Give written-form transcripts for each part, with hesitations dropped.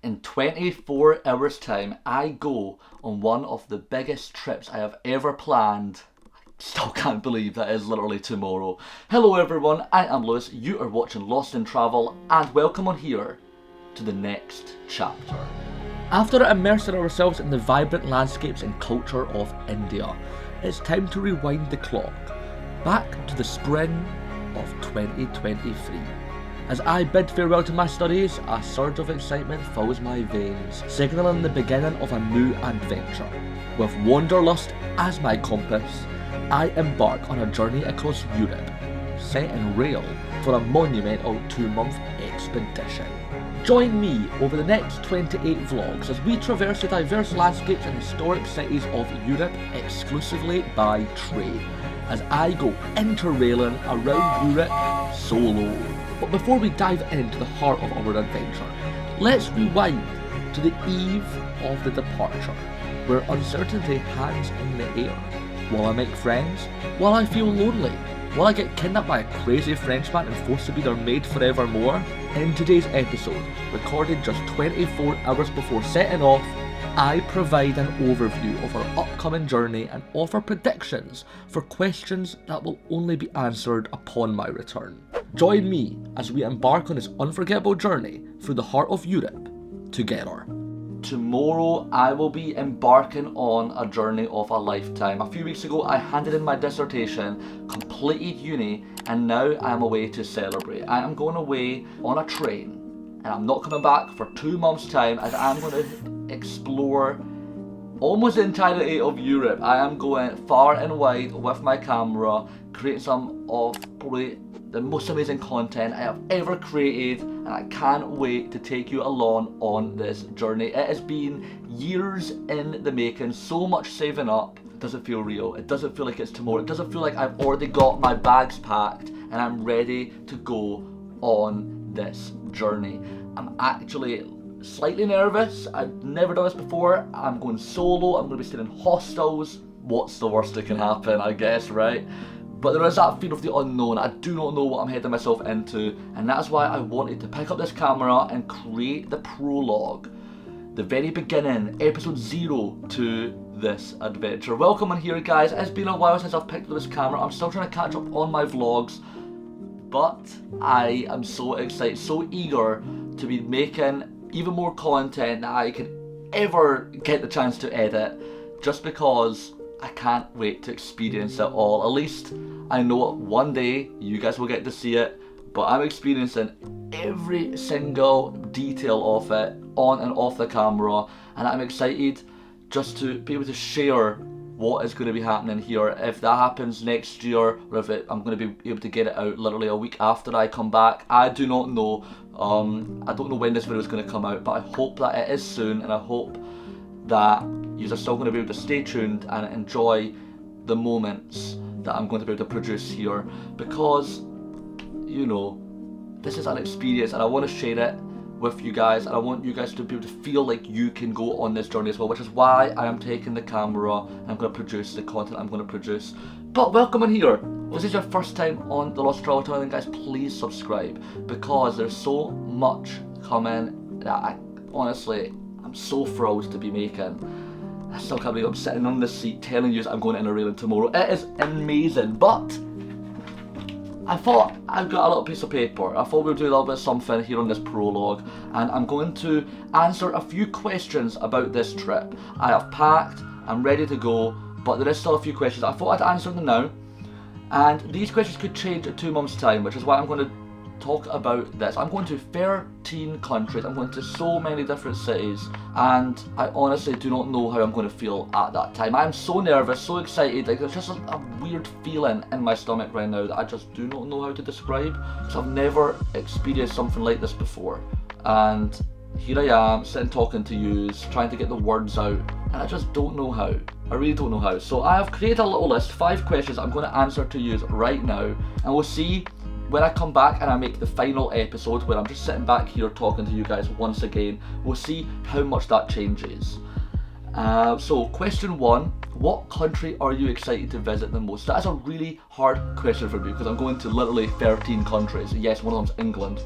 In 24 hours time, I go on one of the biggest trips I have ever planned. Still can't believe that is literally tomorrow. Hello everyone, I am Lewis, you are watching Lost in Travel, and welcome on here to the next chapter. After immersing ourselves in the vibrant landscapes and culture of India, it's time to rewind the clock back to the spring of 2023. As I bid farewell to my studies, a surge of excitement fills my veins, signalling the beginning of a new adventure. With wanderlust as my compass, I embark on a journey across Europe, set in rail for a monumental 2-month expedition. Join me over the next 28 vlogs as we traverse the diverse landscapes and historic cities of Europe exclusively by train, as I go interrailing around Europe solo. But before we dive into the heart of our adventure, let's rewind to the eve of the departure, where uncertainty hangs in the air. Will I make friends? Will I feel lonely? Will I get kidnapped by a crazy Frenchman and forced to be their maid forevermore? In today's episode, recorded just 24 hours before setting off, I provide an overview of our upcoming journey and offer predictions for questions that will only be answered upon my return. Join me as we embark on this unforgettable journey through the heart of Europe together. Tomorrow I will be embarking on a journey of a lifetime. A few weeks ago I handed in my dissertation, completed uni, and now I am away to celebrate. I am going away on a train and I'm not coming back for 2 months' time, as I'm going to explore almost the entirety of Europe. I am going far and wide with my camera, creating some of probably the most amazing content I have ever created, and I can't wait to take you along on this journey. It has been years in the making, so much saving up. It doesn't feel real, it doesn't feel like it's tomorrow, it doesn't feel like I've already got my bags packed and I'm ready to go on this journey. I'm actually slightly nervous. I've never done this before. I'm going solo, I'm going to be staying in hostels. What's the worst that can happen, I guess, right? But there is that fear of the unknown. I do not know what I'm heading myself into, and that's why I wanted to pick up this camera and create the prologue, the very beginning, episode 0 to this adventure. Welcome on here, guys. It's been a while since I've picked up this camera. I'm still trying to catch up on my vlogs, but I am so excited, so eager to be making even more content that I could ever get the chance to edit, just because I can't wait to experience it all. At least I know one day you guys will get to see it, but I'm experiencing every single detail of it on and off the camera, and I'm excited just to be able to share what is going to be happening here. If that happens next year, or if I'm going to be able to get it out literally a week after I come back, I do not know. I don't know when this video is going to come out, but I hope that it is soon, and I hope that you are still going to be able to stay tuned and enjoy the moments that I'm going to be able to produce here, because, you know, this is an experience and I want to share it with you guys, and I want you guys to be able to feel like you can go on this journey as well, which is why I am taking the camera and I'm going to produce the content I'm going to produce. But welcome in here. If this is your first time on the Lost Travel channel, then guys, please subscribe, because there's so much coming that I'm so thrilled to be making. I still can't believe I'm sitting on this seat telling you I'm going to Interrailing tomorrow. It is amazing, but I thought I've got a little piece of paper. I thought we'll do a little bit of something here on this prologue, and I'm going to answer a few questions about this trip. I have packed, I'm ready to go, but there is still a few questions. I thought I'd answer them now, and these questions could change in 2 months' time, which is why I'm going to talk about this. I'm going to 13 countries, I'm going to so many different cities, and I honestly do not know how I'm going to feel at that time. I'm so nervous, so excited, like there's just a weird feeling in my stomach right now that I just do not know how to describe, because I've never experienced something like this before, and here I am sitting talking to you, trying to get the words out, and I just don't know how. I really don't know how. So I have created a little list, 5 questions I'm going to answer to you right now, and we'll see when I come back and I make the final episode where I'm just sitting back here talking to you guys once again. We'll see how much that changes. So question 1, what country are you excited to visit the most? That is a really hard question for me, because I'm going to literally 13 countries. Yes, one of them's England.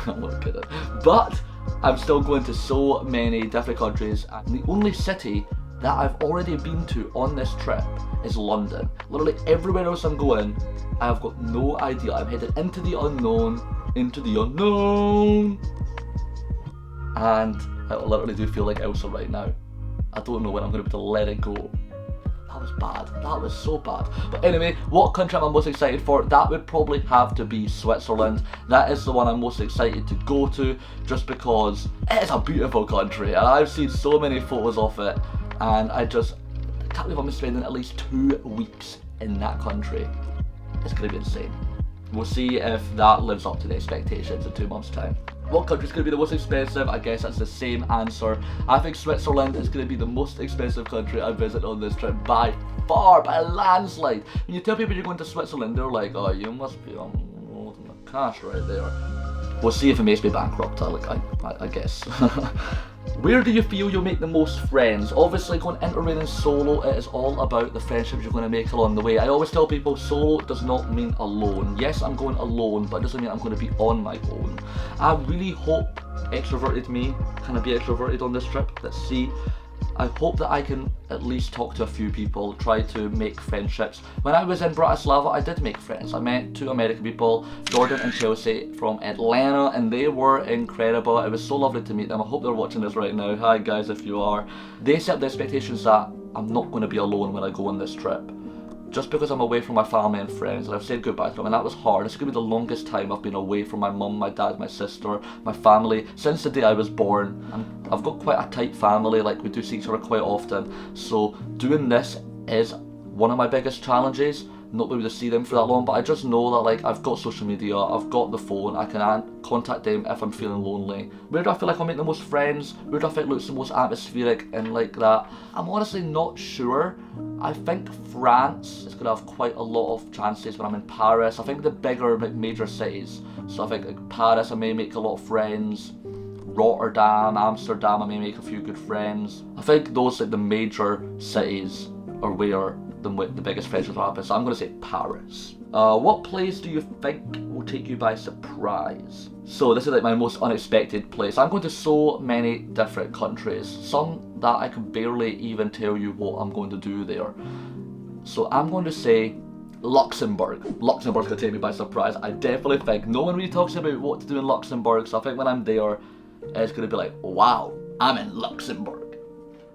I'm not kidding. But I'm still going to so many different countries, and the only city that I've already been to on this trip is London. Literally everywhere else I'm going, I've got no idea. I'm headed into the unknown, and I literally do feel like Elsa right now. I don't know when I'm going to be able to let it go. That was bad. That was so bad. But anyway, what country am I most excited for? That would probably have to be Switzerland. That is the one I'm most excited to go to, just because it is a beautiful country, and I've seen so many photos of it, and I can't believe I'm spending at least 2 weeks in that country. It's going to be insane. We'll see if that lives up to the expectations in 2 months' time. What country is going to be the most expensive? I guess that's the same answer. I think Switzerland is going to be the most expensive country I visit on this trip by far, by a landslide. When you tell people you're going to Switzerland, they're like, oh, you must be on the cash right there. We'll see if it makes me bankrupt, I guess. Where do you feel you'll make the most friends? Obviously, going interrailing solo, it is all about the friendships you're going to make along the way. I always tell people solo does not mean alone. Yes, I'm going alone, but it doesn't mean I'm going to be on my own. I really hope extroverted me can be extroverted on this trip. Let's see. I hope that I can at least talk to a few people, try to make friendships. When I was in Bratislava, I did make friends. I met 2 American people, Jordan and Chelsea from Atlanta, and they were incredible. It was so lovely to meet them. I hope they're watching this right now. Hi guys, if you are. They set the expectations that I'm not going to be alone when I go on this trip. Just because I'm away from my family and friends, and I've said goodbye to them, and that was hard. It's going to be the longest time I've been away from my mum, my dad, my sister, my family, since the day I was born. And I've got quite a tight family, like we do see each other quite often, so doing this is one of my biggest challenges. Not being able to see them for that long, but I just know that like I've got social media, I've got the phone, I can contact them if I'm feeling lonely. Where do I feel like I'll make the most friends? Where do I think looks the most atmospheric and like that? I'm honestly not sure. I think France is going to have quite a lot of chances when I'm in Paris. I think the bigger major cities, so I think like Paris I may make a lot of friends, Rotterdam, Amsterdam I may make a few good friends. I think those like the major cities are where the biggest friendships will happen, so I'm going to say Paris. What place do you think will take you by surprise? So this is like my most unexpected place. I'm going to so many different countries, some that I can barely even tell you what I'm going to do there. So I'm going to say Luxembourg. Luxembourg's going to take me by surprise. I definitely think no one really talks about what to do in Luxembourg, so I think when I'm there, it's going to be like, wow, I'm in Luxembourg.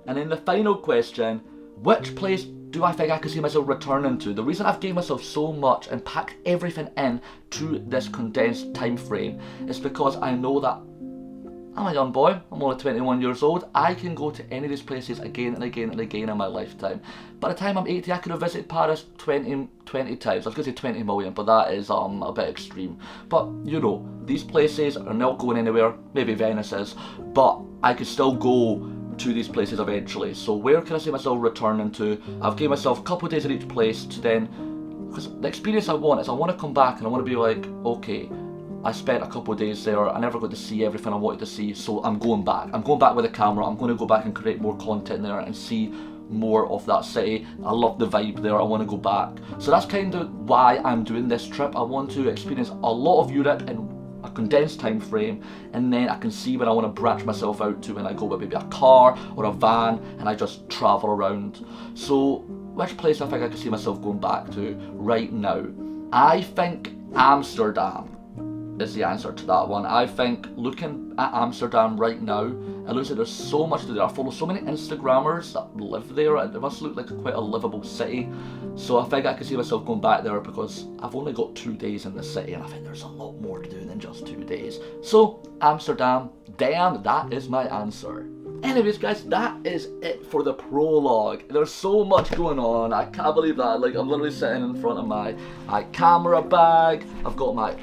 And then the final question, which place do I think I can see myself returning to? The reason I've gave myself so much and packed everything in to this condensed time frame is because I know that I'm a young boy, I'm only 21 years old, I can go to any of these places again and again and again in my lifetime. By the time I'm 80, I could have visited Paris 20 times. I was going to say 20 million, but that is a bit extreme. But, you know, these places are not going anywhere, maybe Venice is, but I could still go to these places eventually. So where can I see myself returning to? I've given myself a couple of days at each place to then, because the experience I want is I want to come back and I want to be like, okay, I spent a couple of days there, I never got to see everything I wanted to see, so I'm going back. I'm going back with a camera, I'm going to go back and create more content there and see more of that city. I love the vibe there, I want to go back. So that's kind of why I'm doing this trip. I want to experience a lot of Europe in a condensed time frame, and then I can see when I want to branch myself out to when I go with maybe a car or a van and I just travel around. So which place I think I can see myself going back to right now? I think Amsterdam is the answer to that one. I think looking at Amsterdam right now, it looks like there's so much to do. I follow so many Instagrammers that live there. It must look like quite a livable city. So I think I can see myself going back there because I've only got 2 days in the city and I think there's a lot more to do than just 2 days. So Amsterdam, damn, that is my answer. Anyways guys, that is it for the prologue. There's so much going on, I can't believe that. Like, I'm literally sitting in front of my camera bag, I've got my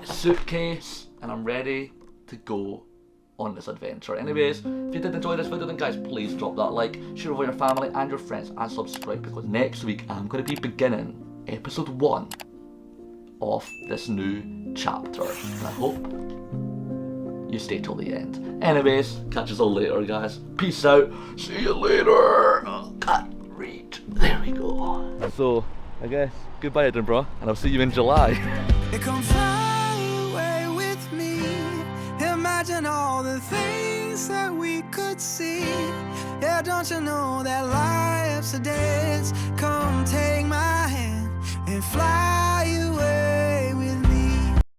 suitcase, and I'm ready to go on this adventure. Anyways, if you did enjoy this video, then guys, please drop that like, share it with your family and your friends, and subscribe, because next week I'm going to be beginning episode 1 of this new chapter, and I hope you stay till the end. Anyways, catch us all later guys, peace out, see you later. Can't read, there we go. So I guess goodbye Edinburgh, and I'll see you in July. Come fly away with me. Imagine all the things that we could see. Yeah, don't you know that life's a dance? Come take my hand and fly